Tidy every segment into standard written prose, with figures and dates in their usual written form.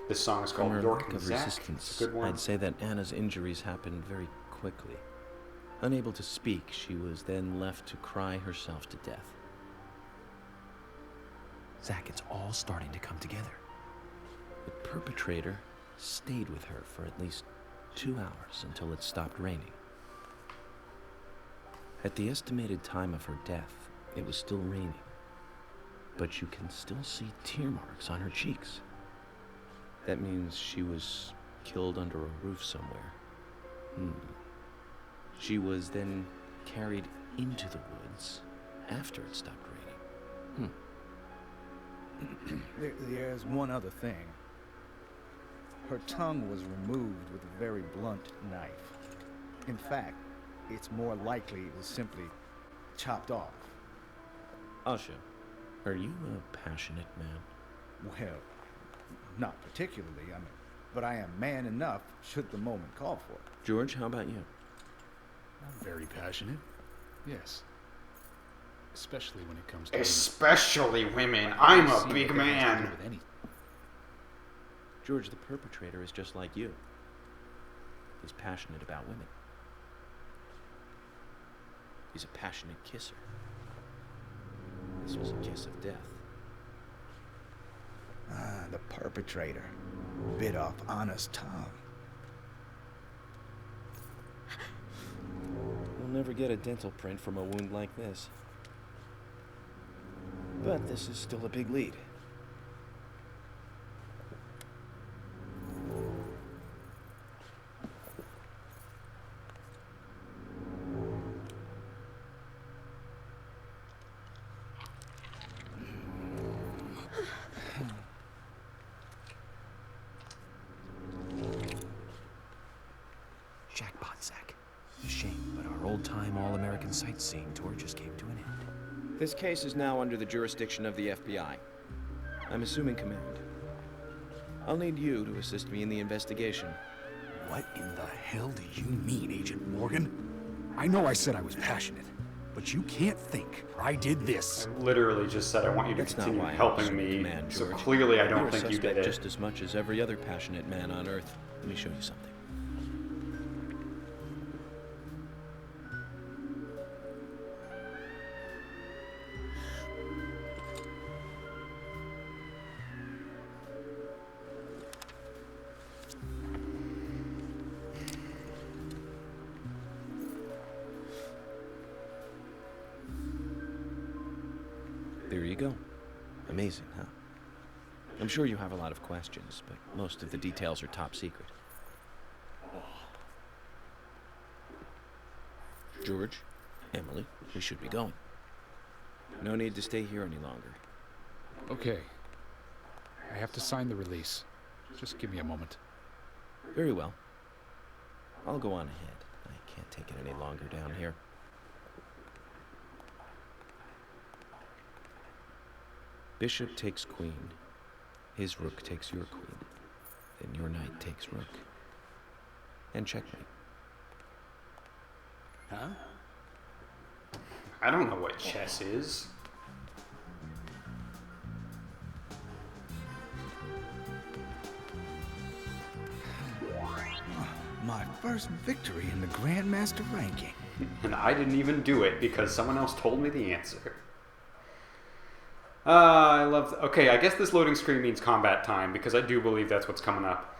This song is From called her York lack and of Zack. resistance, It's a good one. I'd say that Anna's injuries happened very quickly. Unable to speak, she was then left to cry herself to death. Zack, it's all starting to come together. The perpetrator stayed with her for at least 2 hours until it stopped raining. At the estimated time of her death, it was still raining, but you can still see tear marks on her cheeks. That means she was killed under a roof somewhere. She was then carried into the woods after it stopped raining. There's one other thing. Her tongue was removed with a very blunt knife. In fact, it's more likely it was simply chopped off. Asha, are you a passionate man? Well, not particularly, but I am man enough should the moment call for it. George, how about you? I'm very passionate. Yes. Especially when it comes to... Especially women. I'm a big man. George, the perpetrator is just like you. He's passionate about women. He's a passionate kisser. This was a kiss of death. The perpetrator bit off Anna's tongue. We'll never get a dental print from a wound like this. But this is still a big lead. Jackpot, Zack. Shame, but our old-time all-American sightseeing tour just came to an end. This case is now under the jurisdiction of the FBI. I'm assuming command. I'll need you to assist me in the investigation. What in the hell do you mean, Agent Morgan? I know I said I was passionate, but you can't think I did this. I literally just said I want you to That's not continue why I helping was in me. command, So George. clearly I don't You're a think you did suspect it. just as much as every other passionate man on Earth. Let me show you something. There you go. Amazing, huh? I'm sure you have a lot of questions, but most of the details are top secret. George, Emily, we should be going. No need to stay here any longer. Okay. I have to sign the release. Just give me a moment. Very well. I'll go on ahead. I can't take it any longer down here. Bishop takes queen. His rook takes your queen. Then your knight takes rook. And checkmate. Huh? I don't know what chess is. My first victory in the Grandmaster ranking. And I didn't even do it because someone else told me the answer. I love... Okay, I guess this loading screen means combat time because I do believe that's what's coming up.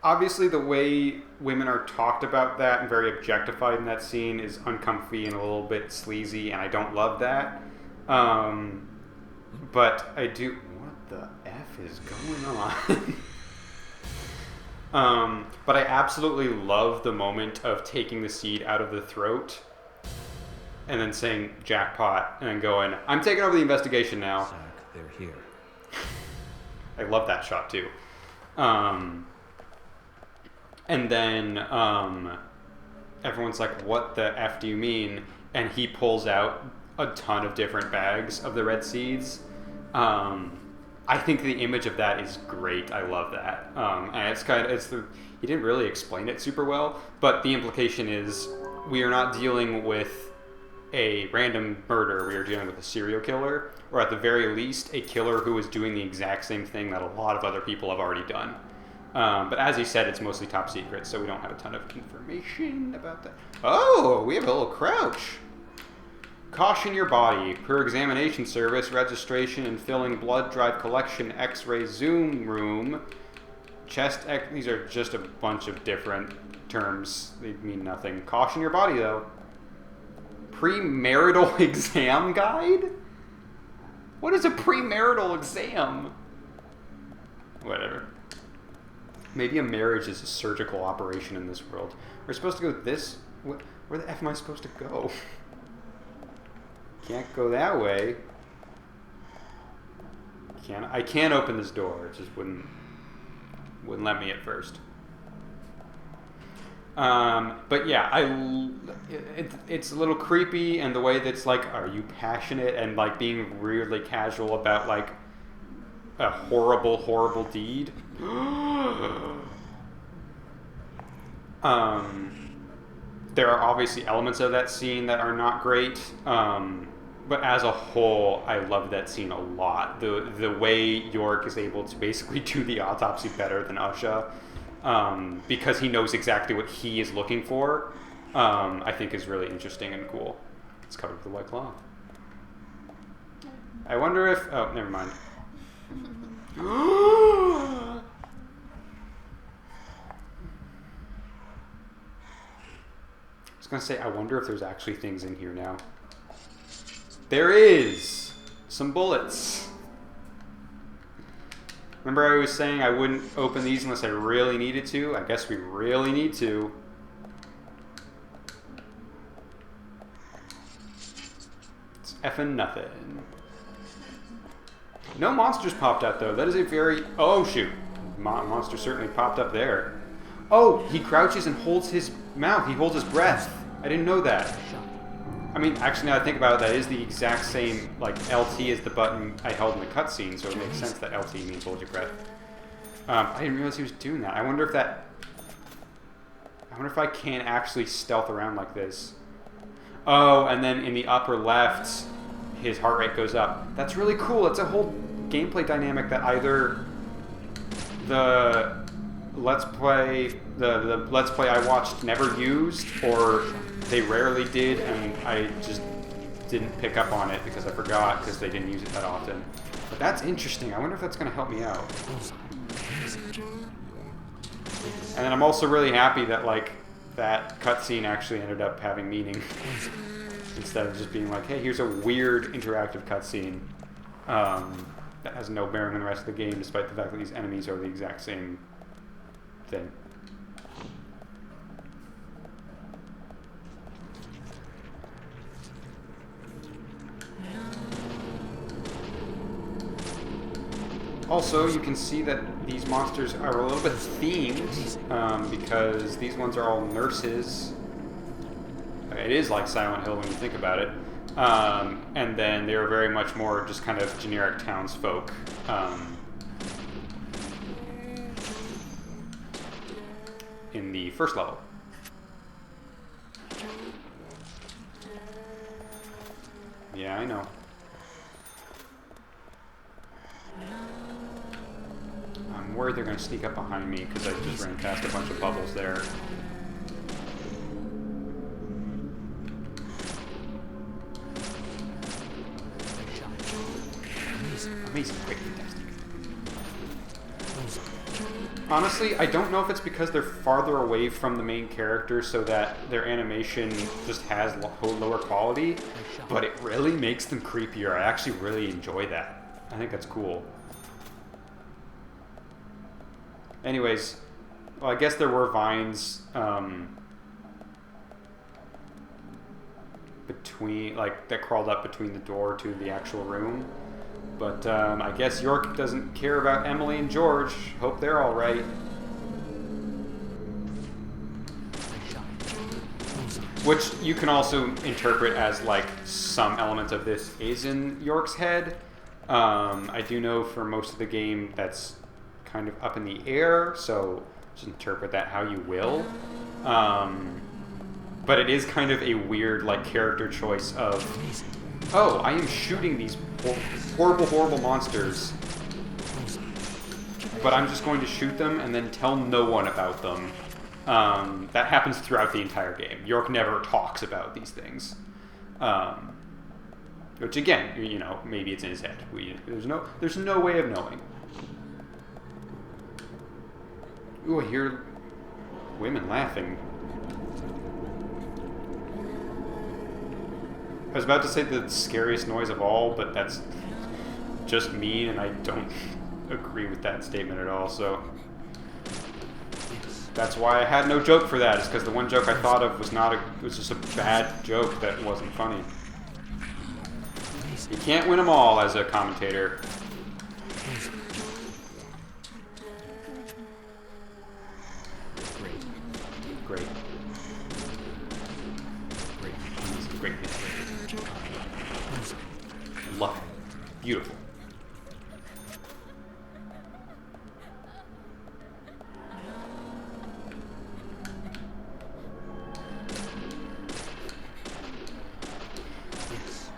Obviously, the way women are talked about that and very objectified in that scene is uncomfy and a little bit sleazy, and I don't love that. But I do... What the F is going on? But I absolutely love the moment of taking the seed out of the throat and then saying jackpot and then going, I'm taking over the investigation now. Zack, they're here. I love that shot too. And then everyone's like, what the F do you mean? And he pulls out a ton of different bags of the red seeds. I think the image of that is great. I love that. And he didn't really explain it super well, but the implication is we are not dealing with a random murder where you're dealing with a serial killer, or at the very least, a killer who is doing the exact same thing that a lot of other people have already done. But as he said, it's mostly top secret, so we don't have a ton of information about that. Oh, we have a little crouch. Caution your body. Per examination service, registration and filling blood drive collection, x-ray zoom room, these are just a bunch of different terms. They mean nothing. Caution your body, though. Premarital exam guide? What is a premarital exam? Whatever. Maybe a marriage is a surgical operation in this world. We're supposed to go this... Where the F am I supposed to go? Can't go that way. I can't open this door. It just wouldn't let me at first. But yeah, it's a little creepy, and the way that's like, are you passionate, and like being weirdly casual about like a horrible, horrible deed. There are obviously elements of that scene that are not great, but as a whole, I love that scene a lot. The way York is able to basically do the autopsy better than Usha, because he knows exactly what he is looking for, I think is really interesting and cool. It's covered with a white cloth. I wonder if... Oh, never mind. I was going to say, I wonder if there's actually things in here now. There is! Some bullets. Remember I was saying I wouldn't open these unless I really needed to? I guess we really need to. It's effing nothing. No monsters popped out, though. That is a very... Oh, shoot. Monster certainly popped up there. Oh, he crouches and holds his mouth. He holds his breath. I didn't know that. I mean, actually, now that I think about it, that is the exact same, like, LT as the button I held in the cutscene, so it makes sense that LT means hold your breath. I didn't realize he was doing that. I wonder if I can actually stealth around like this. Oh, and then in the upper left, his heart rate goes up. That's really cool. It's a whole gameplay dynamic that either the Let's Play I watched never used, or they rarely did, and I just didn't pick up on it because I forgot, because they didn't use it that often. But that's interesting. I wonder if that's going to help me out. And then I'm also really happy that, like, that cutscene actually ended up having meaning. Instead of just being like, hey, here's a weird interactive cutscene that has no bearing on the rest of the game, despite the fact that these enemies are the exact same thing. Also, you can see that these monsters are a little bit themed, because these ones are all nurses. It is like Silent Hill when you think about it. And then they're very much more just kind of generic townsfolk. In the first level. Yeah, I know. I'm worried they're going to sneak up behind me because I just ran past a bunch of bubbles there. Amazing, great, fantastic. Honestly, I don't know if it's because they're farther away from the main character so that their animation just has lower quality, but it really makes them creepier. I actually really enjoy that. I think that's cool. Anyways, well, I guess there were vines between, like, that crawled up between the door to the actual room. But I guess York doesn't care about Emily and George. Hope they're all right. Which you can also interpret as, like, some element of this is in York's head. I do know for most of the game that's kind of up in the air, so just interpret that how you will. But it is kind of a weird, like, character choice of, oh, I am shooting these horrible, horrible monsters, but I'm just going to shoot them and then tell no one about them. That happens throughout the entire game. York never talks about these things. Which, again, you know, maybe it's in his head. There's no way of knowing. Ooh, I hear women laughing. I was about to say the scariest noise of all, but that's just me, and I don't agree with that statement at all, so... That's why I had no joke for that, is because the one joke I thought of was just a bad joke that wasn't funny. You can't win them all as a commentator. Great. Great. Love it. Beautiful.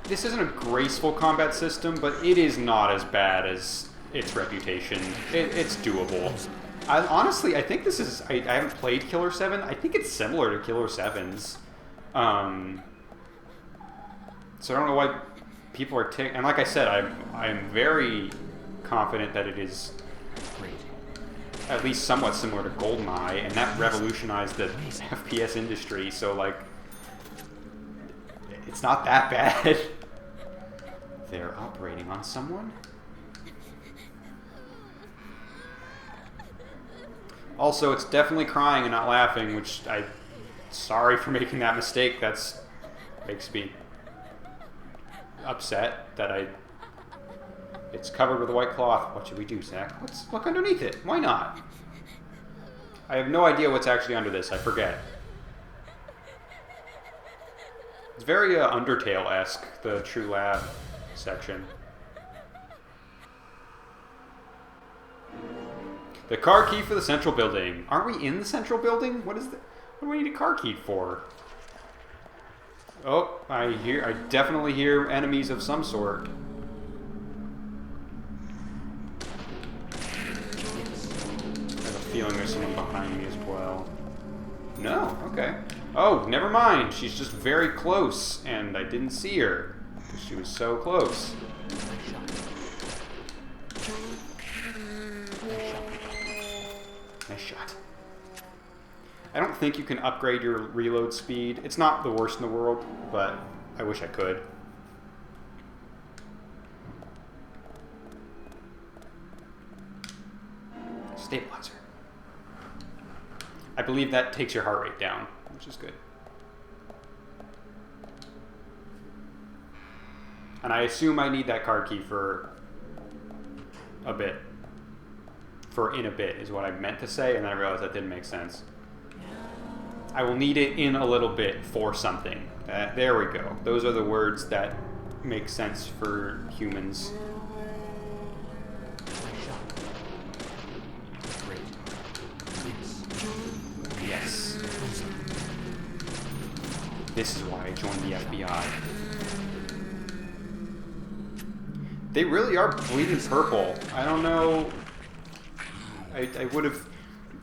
This isn't a graceful combat system, but it is not as bad as its reputation. It's doable. Honestly, I think this is... I haven't played Killer 7. I think it's similar to Killer 7's. So I don't know why people are... And like I said, I'm very confident that it is at least somewhat similar to GoldenEye, and that revolutionized the FPS industry, so, like... It's not that bad. They're operating on someone? Also, it's definitely crying and not laughing, which sorry for making that mistake. That's makes me upset that it's covered with a white cloth. What should we do, Zach? Let's look underneath it. Why not? I have no idea what's actually under this. I forget. It's very Undertale-esque, the True Lab section. The car key for the central building. Aren't we in the central building? What do we need a car key for? Oh, I definitely hear enemies of some sort. I have a feeling there's someone behind me as well. No, okay. Oh, never mind. She's just very close, and I didn't see her because she was so close. Nice shot. I don't think you can upgrade your reload speed. It's not the worst in the world, but I wish I could. Stabilizer. I believe that takes your heart rate down, which is good. And I assume I need that card key for a bit. For in a bit is what I meant to say, and then I realized that didn't make sense. I will need it in a little bit for something. There we go. Those are the words that make sense for humans. Yes. This is why I joined the FBI. They really are bleeding purple. I don't know. I would have,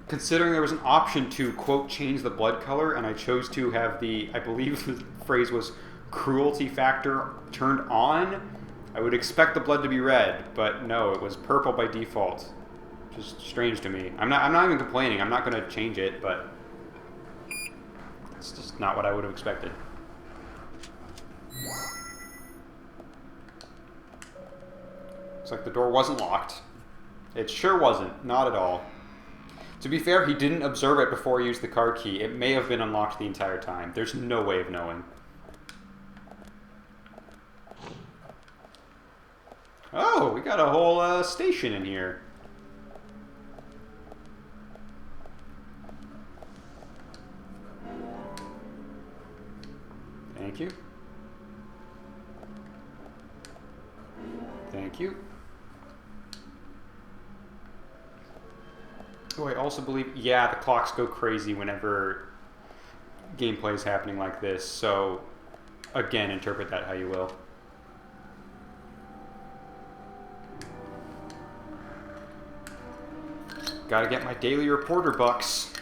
considering there was an option to, quote, change the blood color, and I chose to have the, I believe the phrase was cruelty factor turned on, I would expect the blood to be red, but no, it was purple by default. Just strange to me. I'm not even complaining. I'm not going to change it, but it's just not what I would have expected. Looks like the door wasn't locked. It sure wasn't. Not at all. To be fair, he didn't observe it before he used the card key. It may have been unlocked the entire time. There's no way of knowing. Oh, we got a whole station in here. Thank you. Thank you. Oh, I also believe, yeah, the clocks go crazy whenever gameplay is happening like this, so again, interpret that how you will. Gotta get my daily reporter bucks.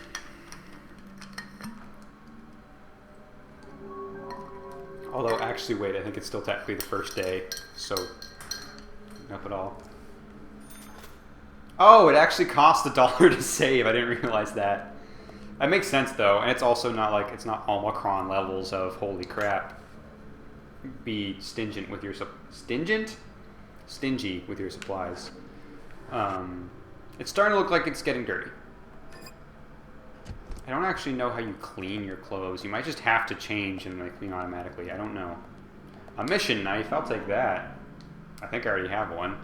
Although, actually, wait, I think it's still technically the first day, so up at all. Oh, it actually costs $1 to save. I didn't realize that. That makes sense, though, and it's also not like, it's not Omicron levels of holy crap. Be stingent with your stingent? Stingy with your supplies. It's starting to look like it's getting dirty. I don't actually know how you clean your clothes. You might just have to change and they clean automatically. I don't know. A mission knife, I'll take that. I think I already have one.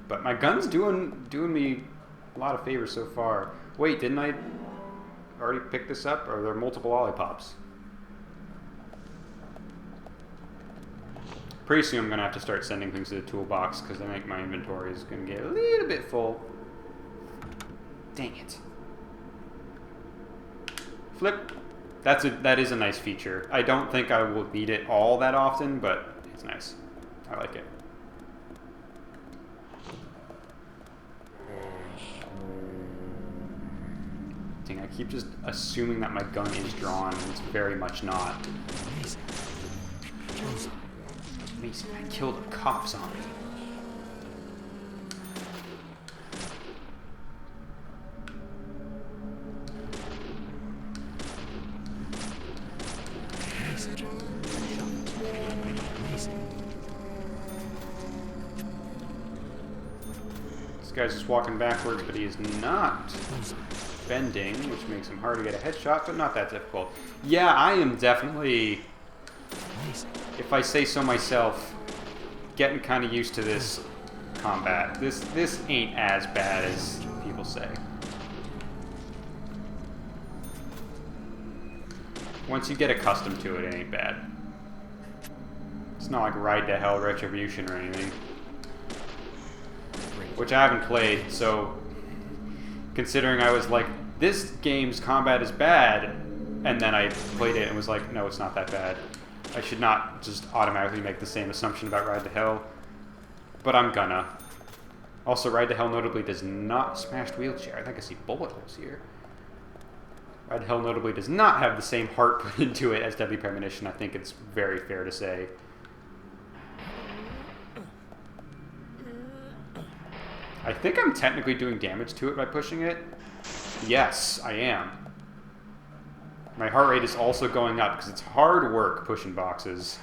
But my gun's doing me a lot of favors so far. Wait, didn't I already pick this up? Or are there multiple lollipops? Pretty soon I'm going to have to start sending things to the toolbox because I think my inventory is going to get a little bit full. Dang it. Flip. That is a nice feature. I don't think I will need it all that often, but it's nice. I like it. Dang, I keep just assuming that my gun is drawn, and it's very much not. Amazing, I killed a cop zombie. This guy's just walking backwards, but he is not bending, which makes him hard to get a headshot, but not that difficult. Yeah, I am definitely, if I say so myself, getting kind of used to this combat. This ain't as bad as people say. Once you get accustomed to it, it ain't bad. It's not like Ride to Hell Retribution or anything. Which I haven't played, so considering I was like, this game's combat is bad, and then I played it and was like, no, it's not that bad. I should not just automatically make the same assumption about Ride to Hell, but I'm gonna. Also, Ride to Hell notably does not smashed wheelchair. I think I see bullet holes here. Ride to Hell notably does not have the same heart put into it as Deadly Premonition. I think it's very fair to say. I think I'm technically doing damage to it by pushing it. Yes, I am. My heart rate is also going up because it's hard work pushing boxes.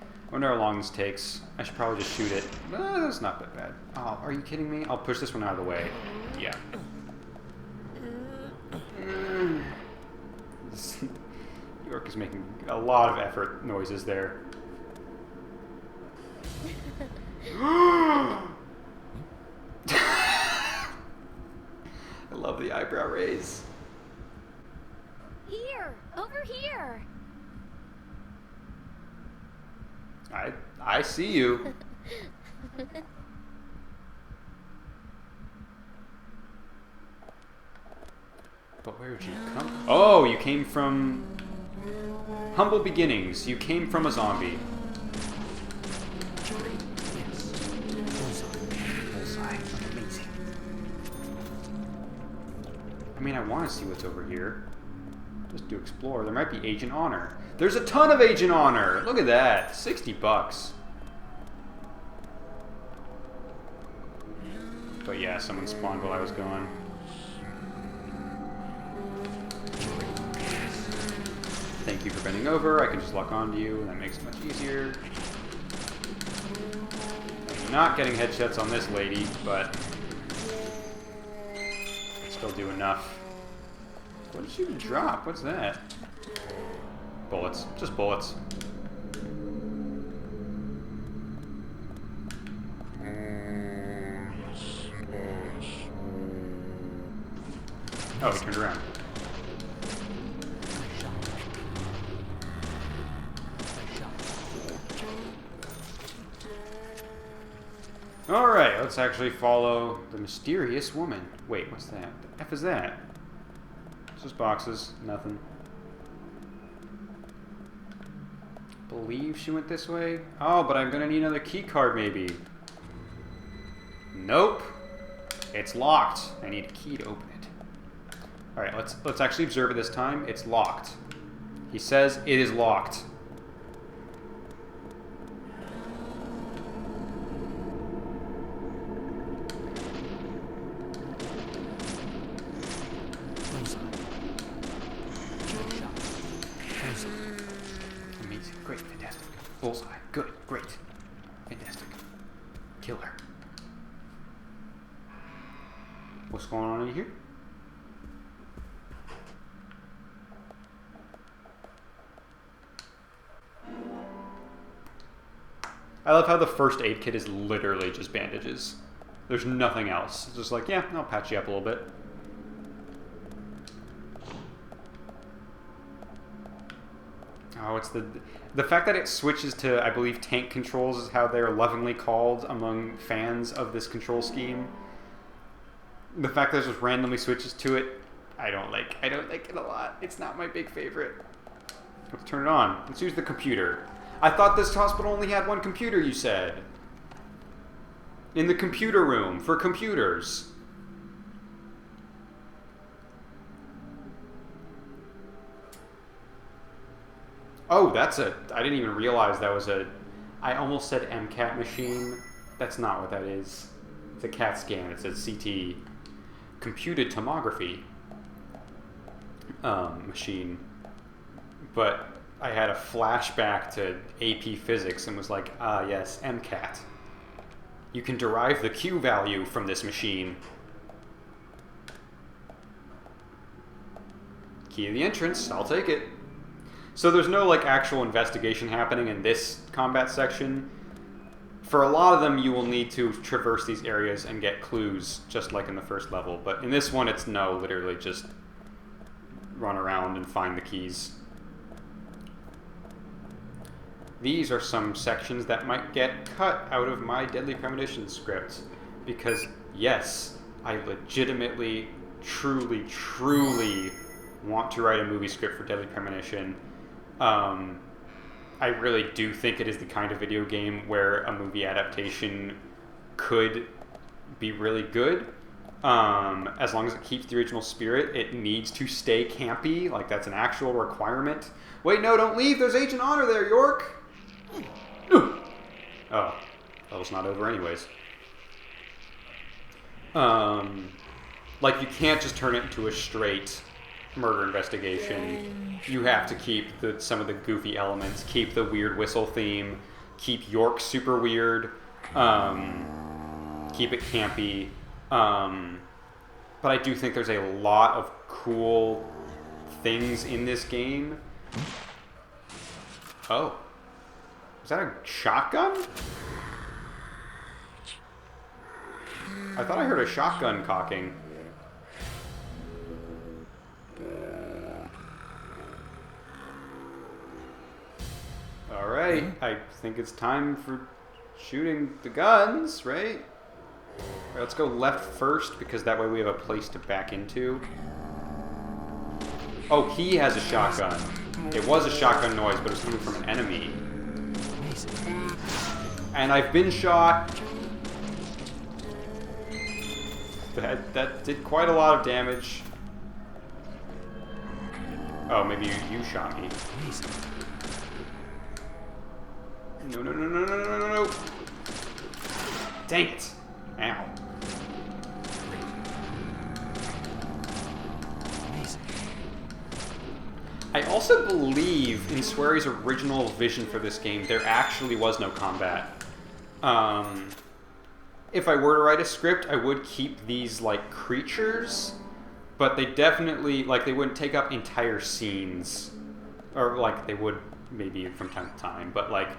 I wonder how long this takes. I should probably just shoot it. That's not that bad. Oh, are you kidding me? I'll push this one out of the way. Yeah. York is making a lot of effort noises there. I love the eyebrow raise. Here, over here. I see you. But where did you come? Oh, you came from humble beginnings. You came from a zombie. Bullseye. Amazing. I mean, I want to see what's over here. Just to explore. There might be Agent Honor. There's a ton of Agent Honor. Look at that. $60. But yeah, someone spawned while I was gone. Thank you for bending over. I can just lock onto you. That makes it much easier. I'm not getting headshots on this lady, but I still do enough. What did she even drop? What's that? Bullets. Just bullets. Oh, he turned around. Alright, let's actually follow the mysterious woman. Wait, what's that? The F is that? Just boxes, nothing. Believe she went this way. Oh, but I'm gonna need another key card maybe. Nope. It's locked. I need a key to open it. All right, let's actually observe it this time. It's locked. He says it is locked. Amazing, great, fantastic. Bullseye, good, great, fantastic. Killer. What's going on in here? I love how the first aid kit is literally just bandages. There's nothing else. It's just like, yeah, I'll patch you up a little bit. Oh, it's the fact that it switches to, I believe, tank controls is how they're lovingly called among fans of this control scheme. The fact that it just randomly switches to it, I don't like it a lot. It's not my big favorite. Let's turn it on. Let's use the computer. I thought this hospital only had one computer, you said. In the computer room, for computers. Oh, I didn't even realize that was I almost said MCAT machine. That's not what that is. It's a CAT scan. It says CT. Computed tomography machine. But I had a flashback to AP physics and was like, ah, yes, MCAT. You can derive the Q value from this machine. Key to the entrance, I'll take it. So there's no like actual investigation happening in this combat section. For a lot of them, you will need to traverse these areas and get clues, just like in the first level. But in this one, it's literally just run around and find the keys. These are some sections that might get cut out of my Deadly Premonition script. Because, yes, I legitimately, truly want to write a movie script for Deadly Premonition. I really do think it is the kind of video game where a movie adaptation could be really good. As long as it keeps the original spirit, it needs to stay campy. Like, that's an actual requirement. Wait, no, don't leave. There's Agent Honor there, York. Oh, level's not over anyways. Like, you can't just turn it into a straight murder investigation. You have to keep some of the goofy elements, keep the weird whistle theme, keep York super weird, keep it campy. But I do think there's a lot of cool things in this game. Oh. Is that a shotgun? I thought I heard a shotgun cocking. Alright, I think it's time for shooting the guns, right? Alright, let's go left first, because that way we have a place to back into. Oh, he has a shotgun. It was a shotgun noise, but it was coming from an enemy. And I've been shot. That did quite a lot of damage. Oh, maybe you shot me. No. Dang it. Ow. I also believe in Swery's original vision for this game, there actually was no combat. If I were to write a script, I would keep these, like, creatures, but they definitely, like, they wouldn't take up entire scenes. Or, like, they would maybe from time to time, but, like,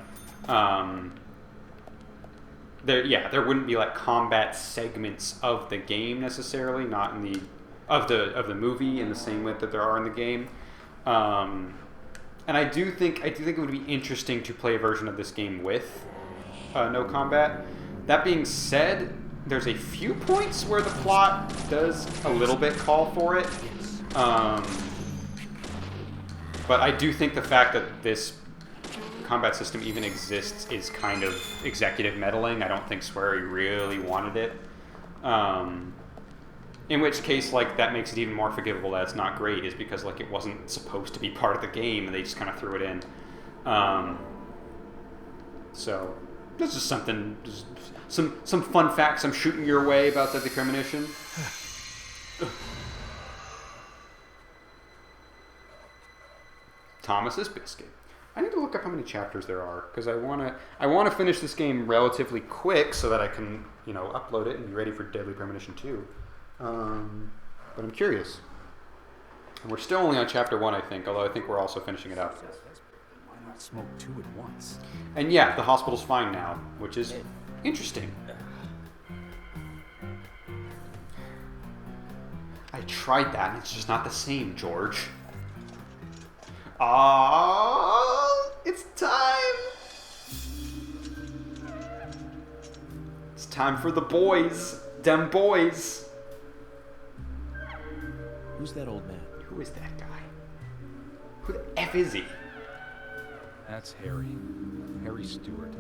there wouldn't be, like, combat segments of the game necessarily, not in the, of the movie in the same way that there are in the game. And I do think it would be interesting to play a version of this game with no combat. That being said, there's a few points where the plot does a little bit call for it. But I do think the fact that this combat system even exists is kind of executive meddling. I don't think Swery really wanted it. In which case, like, that makes it even more forgivable that it's not great, is because, like, it wasn't supposed to be part of the game, and they just kind of threw it in. So, this is something, some fun facts I'm shooting your way about Deadly Premonition. Thomas's Biscuit. I need to look up how many chapters there are, because I want to finish this game relatively quick so that I can, upload it and be ready for Deadly Premonition 2. But I'm curious. And we're still only on chapter 1, I think, although I think we're also finishing it up. Why not smoke 2 at once? And yeah, the hospital's fine now, which is interesting. I tried that, and it's just not the same, George. It's time! It's time for the boys. Dem boys. Who's that old man? Who is that guy? Who the F is he? That's Harry. Harry Stewart.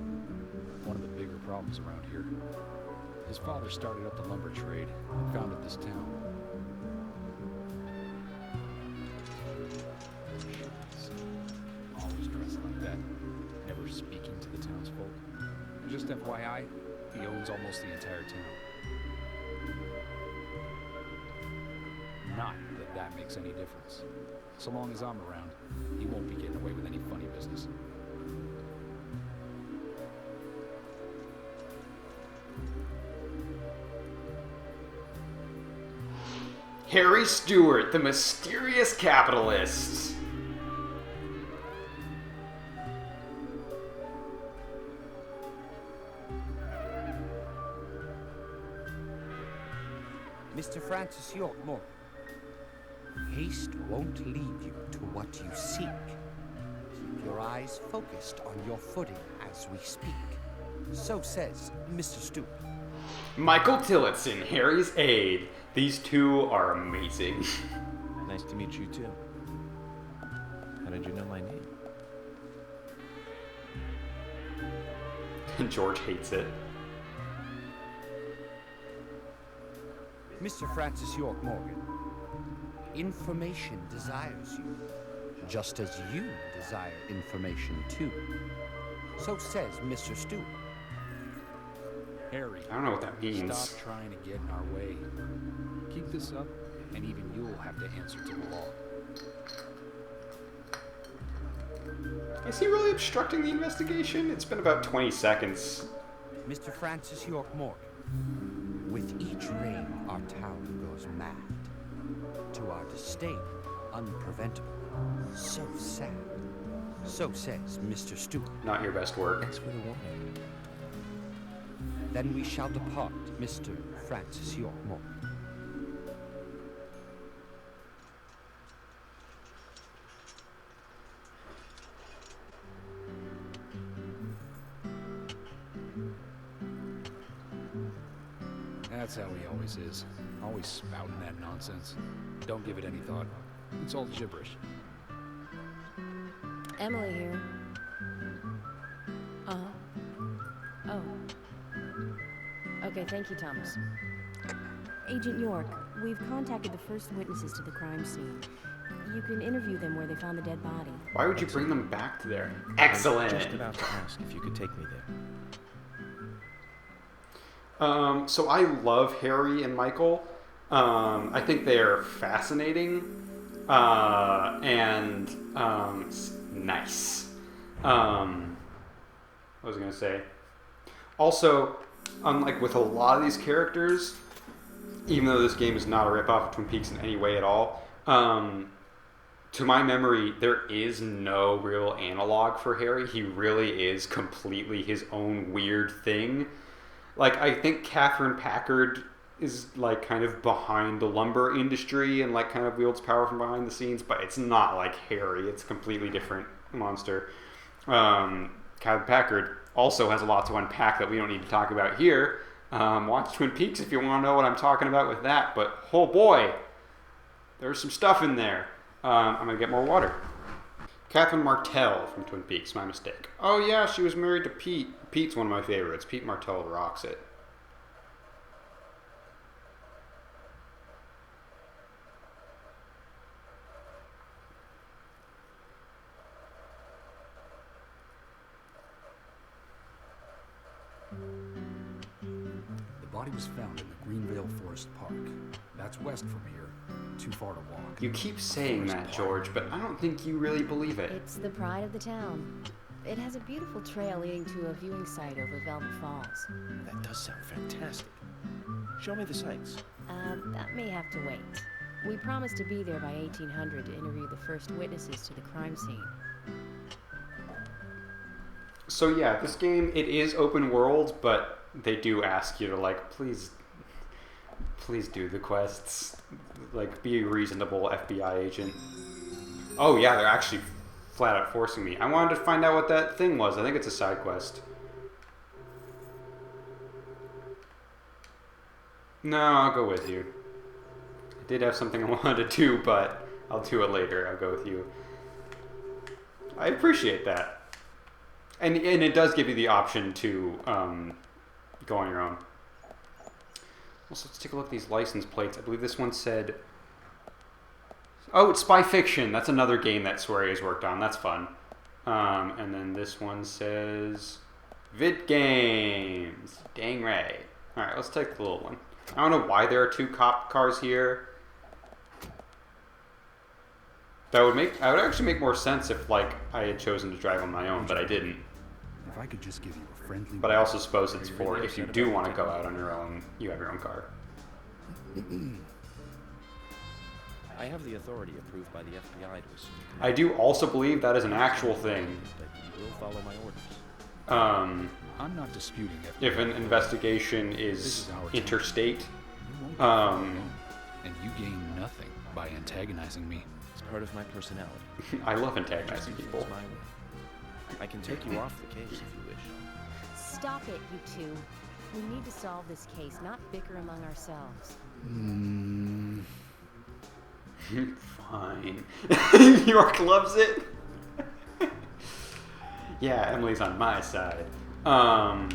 One of the bigger problems around here. His father started up the lumber trade and founded this town. Always dressed like that, never speaking to the townsfolk. Just FYI, he owns almost the entire town. Not that that makes any difference. So long as I'm around, he won't be getting away with any funny business. Harry Stewart, the mysterious capitalist. Mr. Francis York Morgan, haste won't lead you to what you seek. Keep your eyes focused on your footing as we speak. So says Mr. Stewart. Michael Tillotson, Harry's aide. These two are amazing. Nice to meet you, too. How did you know my name? And George hates it. Mr. Francis York Morgan, information desires you, just as you desire information too. So says Mr. Stewart. Harry, I don't know what that means. stop trying to get in our way. Keep this up, and even you'll have to answer to the law. Is he really obstructing the investigation? It's been about 20 seconds. Mr. Francis York Morgan, with each rain our town goes mad. To our disdain, unpreventable. So sad. So says Mr. Stewart. Not your best work. Thanks for the warning. Then we shall depart, Mr. Francis York Morgan. That's how he always is. Always spouting that nonsense. Don't give it any thought. It's all gibberish. Emily here. Oh. Okay, thank you, Thomas. Agent York, we've contacted the first witnesses to the crime scene. You can interview them where they found the dead body. Why would you bring them back to there? I Excellent. was just about to ask if you could take me there. So I love Harry and Michael. I think they're fascinating and nice. What was I going to say? Also, unlike with a lot of these characters, even though this game is not a ripoff of Twin Peaks in any way at all, to my memory, there is no real analog for Harry. He really is completely his own weird thing. Like, I think Catherine Packard is, like, kind of behind the lumber industry and, like, kind of wields power from behind the scenes, but it's not like Harry. It's a completely different monster. Catherine Packard also has a lot to unpack that we don't need to talk about here. Watch Twin Peaks if you want to know what I'm talking about with that, but oh boy, There's some stuff in there. I'm gonna get more water. Catherine Martell from Twin Peaks, my mistake. Oh yeah, she was married to Pete. Pete's one of my favorites. Pete Martell rocks it. The body was found in the Greenvale Forest Park. That's west from here. Too far to walk. You keep saying that, George, but I don't think you really believe it. It's the pride of the town. It has a beautiful trail leading to a viewing site over Velvet Falls. That does sound fantastic. Show me the sights. That may have to wait. We promised to be there by 1800 to interview the first witnesses to the crime scene. So yeah, this game, it is open world, but they do ask you to, like, please do the quests. Like, be a reasonable FBI agent. Oh yeah, they're actually flat out forcing me. I wanted to find out what that thing was. I think it's a side quest. No, I'll go with you. I did have something I wanted to do, but I'll do it later. I'll go with you. I appreciate that. And it does give you the option to go on your own. Also, let's take a look at these license plates. I believe this one said... Oh, it's Spy Fiction. That's another game that Swery has worked on. That's fun. And then this one says... Vid Games. Dang right. Alright, let's take the little one. I don't know why there are two cop cars here. That would actually make more sense if, like, I had chosen to drive on my own, but I didn't. If I could just give you a friendly... But I also suppose it's for if you do want to go out on your own, you have your own car. I have the authority approved by the FBI to assume. I do also believe that is an actual thing. But you will follow my orders. I'm not disputing it. If an investigation This is is our town. interstate, You won't be far um, alone, and you gain nothing by antagonizing me. It's part of my personality. I love antagonizing people. It's my way. I can take you off the case if you wish. Stop it, you two. We need to solve this case, not bicker among ourselves. Fine. York loves it. Yeah, Emily's on my side. I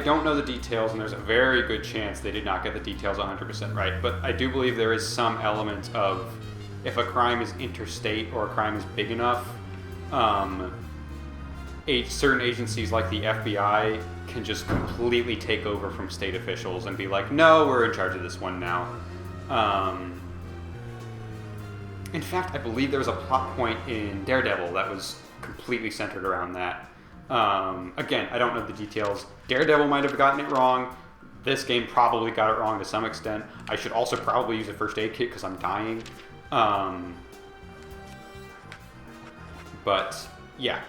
don't know the details, and there's a very good chance they did not get the details 100% right, but I do believe there is some element of if a crime is interstate or a crime is big enough, certain agencies like the FBI can just completely take over from state officials and be like, no, we're in charge of this one now. In fact, I believe there was a plot point in Daredevil that was completely centered around that. Again, I don't know the details. Daredevil might have gotten it wrong. This game probably got it wrong to some extent. I should also probably use a first aid kit because I'm dying. But, yeah.